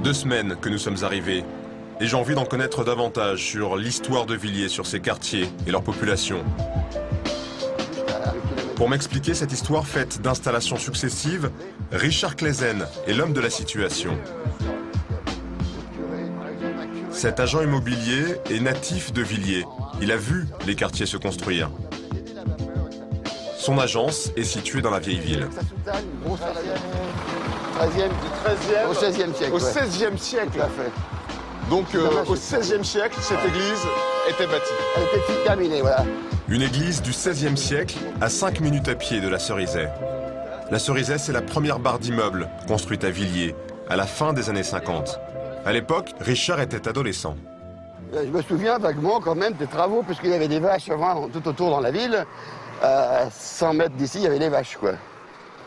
2 semaines que nous sommes arrivés, et j'ai envie d'en connaître davantage sur l'histoire de Villiers, sur ses quartiers et leur population. Pour m'expliquer cette histoire faite d'installations successives, Richard Claesen est l'homme de la situation. Cet agent immobilier est natif de Villiers. Il a vu les quartiers se construire. Son agence est située dans la vieille ville. Au XVIe siècle. Au XVIe siècle. Tout à fait. Donc au XVIe siècle, cette église était bâtie. Elle était terminée, voilà. Une église du XVIe siècle à 5 minutes à pied de la Cerizay. La Cerizay, c'est la première barre d'immeubles construite à Villiers à la fin des années 50. À l'époque, Richard était adolescent. Je me souviens vaguement quand même des travaux, puisqu'il y avait des vaches tout autour dans la ville. À 100 mètres d'ici, il y avait des vaches, quoi.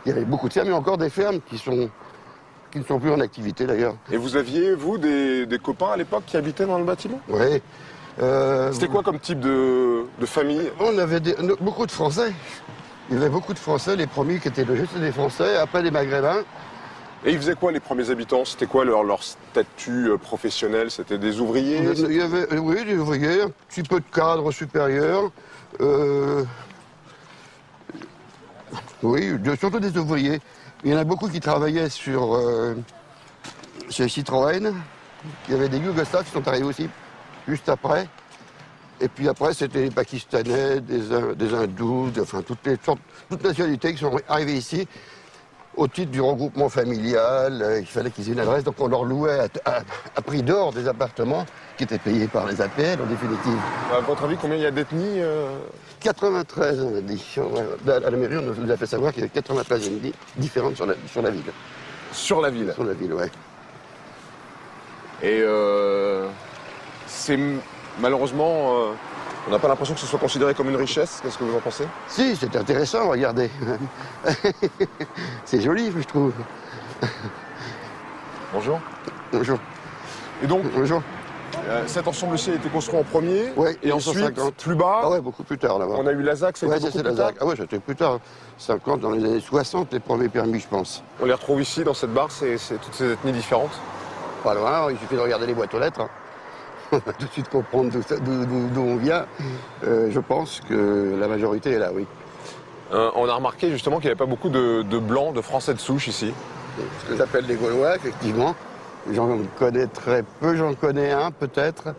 Il y avait beaucoup de fermes, mais encore des fermes qui ne sont plus en activité d'ailleurs. Et vous aviez, vous, des copains à l'époque qui habitaient dans le bâtiment? Oui. C'était quoi comme type de famille? On avait beaucoup de Français. Il y avait beaucoup de Français. Les premiers qui étaient logés, c'était des Français, après des Maghrébins. Et ils faisaient quoi, les premiers habitants? C'était quoi leur statut professionnel? C'était des ouvriers? Il y avait, oui, des ouvriers, un petit peu de cadres supérieurs. Oui, surtout des ouvriers. Il y en a beaucoup qui travaillaient chez Citroën. Il y avait des Yougoslaves qui sont arrivés aussi, juste après. Et puis après, c'était des Pakistanais, des Hindous, enfin toutes nationalités qui sont arrivées ici au titre du regroupement familial. Il fallait qu'ils aient une adresse, donc on leur louait à prix d'or des appartements qui étaient payés par les APL en définitive. À votre avis, combien il y a d'ethnies 93, on a dit. À la mairie, on nous a fait savoir qu'il y avait 93 ethnies différentes sur la ville. Sur la ville? Sur la ville, ouais. Et c'est malheureusement, on n'a pas l'impression que ce soit considéré comme une richesse. Qu'est-ce que vous en pensez? Si, c'est intéressant, regardez. C'est joli, je trouve. Bonjour. Bonjour. Et donc, Bonjour. cet ensemble-ci a été construit en premier, Ouais, et ensuite, 1950. plus bas, Ah ouais, beaucoup plus tard, là-bas. on a eu la ZAC, c'était Ouais, beaucoup c'est plus la tard. ZAC. Ah ouais, c'était plus tard. 50, dans les années 60, les premiers permis, je pense. On les retrouve ici, dans cette barre, c'est toutes ces ethnies différentes. Pas loin, il suffit de regarder les boîtes aux lettres. On va tout de suite comprendre d'où on vient. Je pense que la majorité est là, oui. On a remarqué justement qu'il n'y avait pas beaucoup de blancs, de Français de souche ici. Ce que j'appelle les Gaulois, effectivement. J'en connais très peu, j'en connais un peut-être.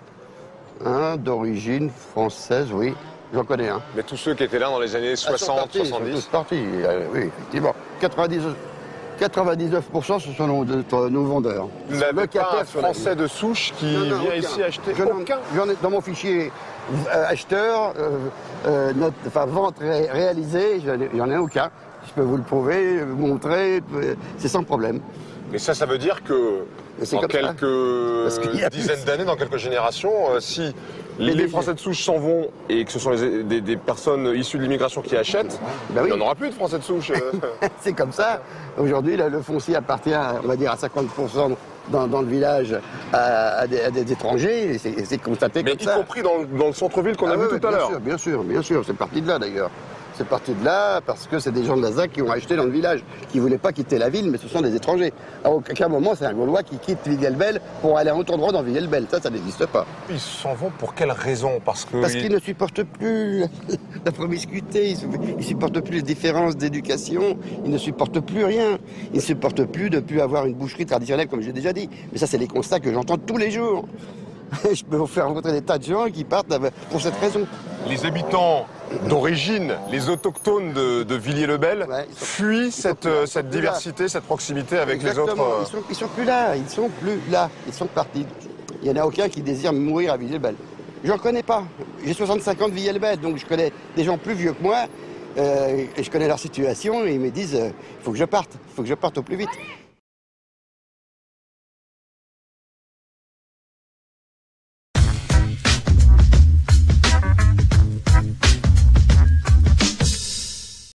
Un d'origine française, oui. J'en connais un. Mais tous ceux qui étaient là dans les années 60, Ils sont 70. tous partis, oui, effectivement. 99%, ce sont nos vendeurs. Vous n'avez pas un sur la Français ville. de souche qui Non, vient aucun. ici acheter? Aucun? J'en ai dans mon fichier acheteur, vente réalisée, j'en ai aucun. Je peux vous le prouver, vous montrer, c'est sans problème. Mais ça veut dire que Mais c'est dans comme ça. Parce qu'il y a quelques dizaines d'années, dans quelques générations, si les Français de souche s'en vont et que ce sont des personnes issues de l'immigration qui achètent, Ben oui. il n'y en aura plus de Français de souche. C'est comme ça. Aujourd'hui, le foncier appartient, on va dire, à 50% dans le village à des étrangers. Et c'est constaté Mais comme y ça. compris dans le centre-ville qu'on a Ah vu ouais, tout à l'heure. Bien sûr. C'est parti de là, d'ailleurs. C'est parti de là parce que c'est des gens de la ZAC qui ont acheté dans le village, qui ne voulaient pas quitter la ville, mais ce sont des étrangers. À aucun moment, c'est un Gaulois qui quitte Villers-le-Bel pour aller en tout droit dans Villers-le-Bel. Ça n'existe pas. Ils s'en vont pour quelle raison? Parce Qu'ils ne supportent plus la promiscuité, ils ne supportent plus les différences d'éducation, ils ne supportent plus rien. Ils ne supportent plus de ne plus avoir une boucherie traditionnelle, comme j'ai déjà dit. Mais ça, c'est les constats que j'entends tous les jours. Je peux vous faire rencontrer des tas de gens qui partent pour cette raison. les habitants d'origine, les autochtones de Villiers-le-Bel, Ouais, fuient cette diversité, cette proximité avec Exactement. les autres. Ils sont plus là, ils sont partis. Il n'y en a aucun qui désire mourir à Villers-le-Bel. Je n'en connais pas. J'ai 65 ans de Villers-le-Bel, donc je connais des gens plus vieux que moi, et je connais leur situation, et ils me disent il faut que je parte au plus vite.